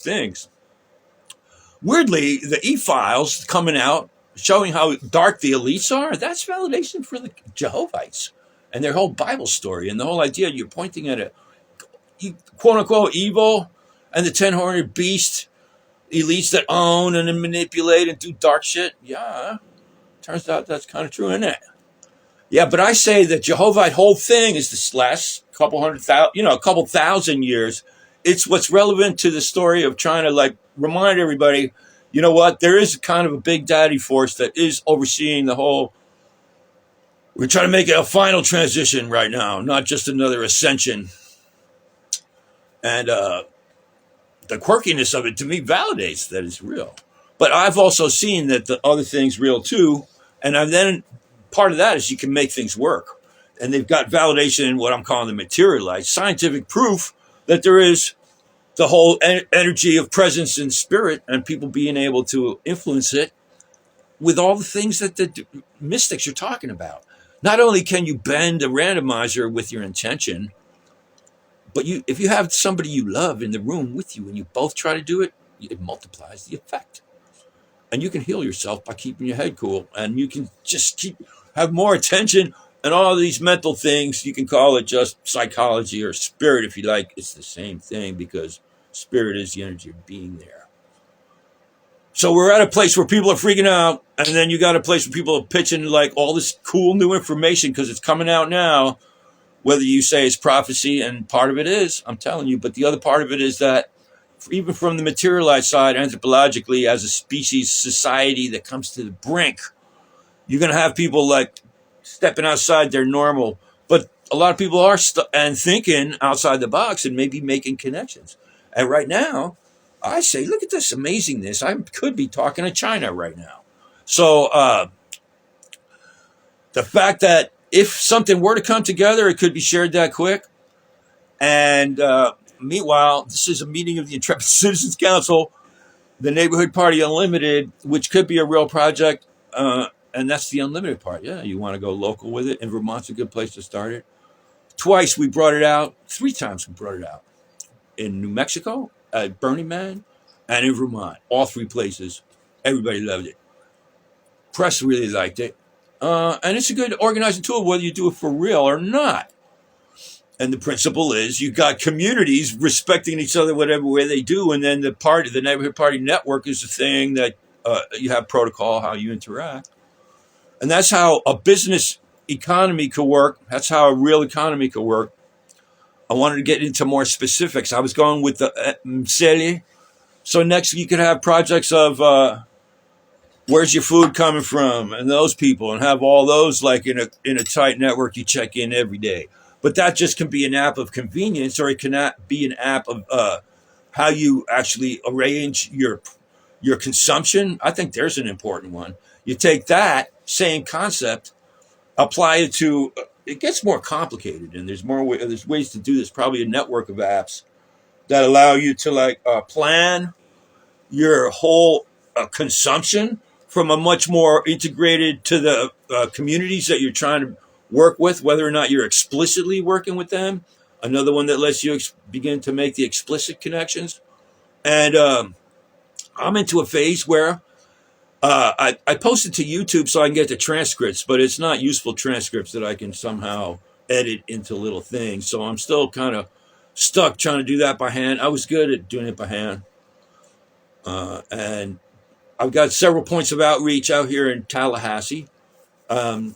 things. Weirdly, the e-files coming out showing how dark the elites are, that's validation for the Jehovites and their whole Bible story and the whole idea you're pointing at a quote unquote evil and the 10-horned beast elites that own and manipulate and do dark shit. Yeah, turns out that's kind of true, isn't it? Yeah, but I say the Jehovite whole thing is this last couple hundred thousand, a couple thousand years. It's what's relevant to the story of trying to like remind everybody, you know what, there is kind of a big daddy force that is overseeing the whole. We're trying to make it a final transition right now, not just another ascension. And the quirkiness of it to me validates that it's real. But I've also seen that the other thing's real too. And then part of that is you can make things work. And they've got validation in what I'm calling the materialized scientific proof that there is the whole energy of presence and spirit and people being able to influence it with all the things that the mystics are talking about. Not only can you bend a randomizer with your intention, but if you have somebody you love in the room with you and you both try to do it, it multiplies the effect. And you can heal yourself by keeping your head cool. And you can just have more attention and all these mental things. You can call it just psychology or spirit if you like. It's the same thing because spirit is the energy of being there. So we're at a place where people are freaking out. And then you got a place where people are pitching like all this cool new information because it's coming out now. Whether you say it's prophecy, and part of it is, I'm telling you, but the other part of it is that even from the materialized side, anthropologically, as a species, society that comes to the brink, you're going to have people like stepping outside their normal. But a lot of people are and thinking outside the box and maybe making connections. And right now, I say, look at this amazingness. I could be talking to China right now. So the fact that if something were to come together, it could be shared that quick. And meanwhile, this is a meeting of the Intrepid Citizens Council, the Neighborhood Party Unlimited, which could be a real project. And that's the unlimited part. Yeah, you want to go local with it. And Vermont's a good place to start it. Twice we brought it out. 3 times we brought it out. In New Mexico, at Burning Man, and in Vermont. All 3 places. Everybody loved it. Press really liked it. And it's a good organizing tool, whether you do it for real or not. And the principle is you got communities respecting each other, whatever way they do. And then the neighborhood party network is the thing that you have protocol, how you interact. And that's how a business economy could work. That's how a real economy could work. I wanted to get into more specifics. I was going with the Mseli. So next you could have projects of where's your food coming from and those people, and have all those like in a tight network you check in every day. But that just can be an app of convenience, or it can be an app of how you actually arrange your consumption. I think there's an important one. You take that same concept, apply it to, it gets more complicated, and there's ways to do this. Probably a network of apps that allow you to like plan your whole consumption from a much more integrated to the communities that you're trying to work with, whether or not you're explicitly working with them. Another one that lets you begin to make the explicit connections. And I'm into a phase where I post it to YouTube so I can get the transcripts, but it's not useful transcripts that I can somehow edit into little things. So I'm still kind of stuck trying to do that by hand. I was good at doing it by hand. And I've got several points of outreach out here in Tallahassee. And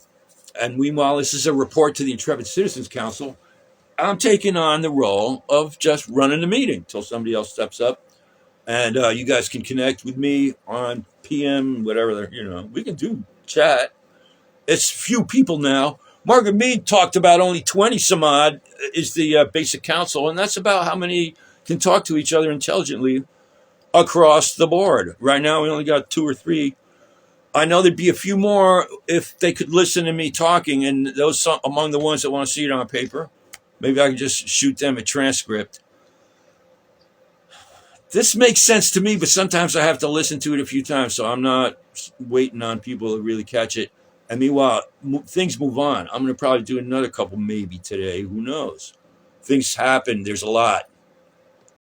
meanwhile, this is a report to the Intrepid Citizens Council. I'm taking on the role of just running the meeting until somebody else steps up. And you guys can connect with me on PM, whatever, we can do chat. It's few people now. Margaret Mead talked about only 20 some odd is the basic council. And that's about how many can talk to each other intelligently across the board. Right now, we only got 2 or 3. I know there'd be a few more if they could listen to me talking, and those among the ones that want to see it on paper, maybe I could just shoot them a transcript. This makes sense to me, but sometimes I have to listen to it a few times, so I'm not waiting on people to really catch it. And meanwhile, things move on. I'm going to probably do another couple maybe today. Who knows? Things happen. There's a lot.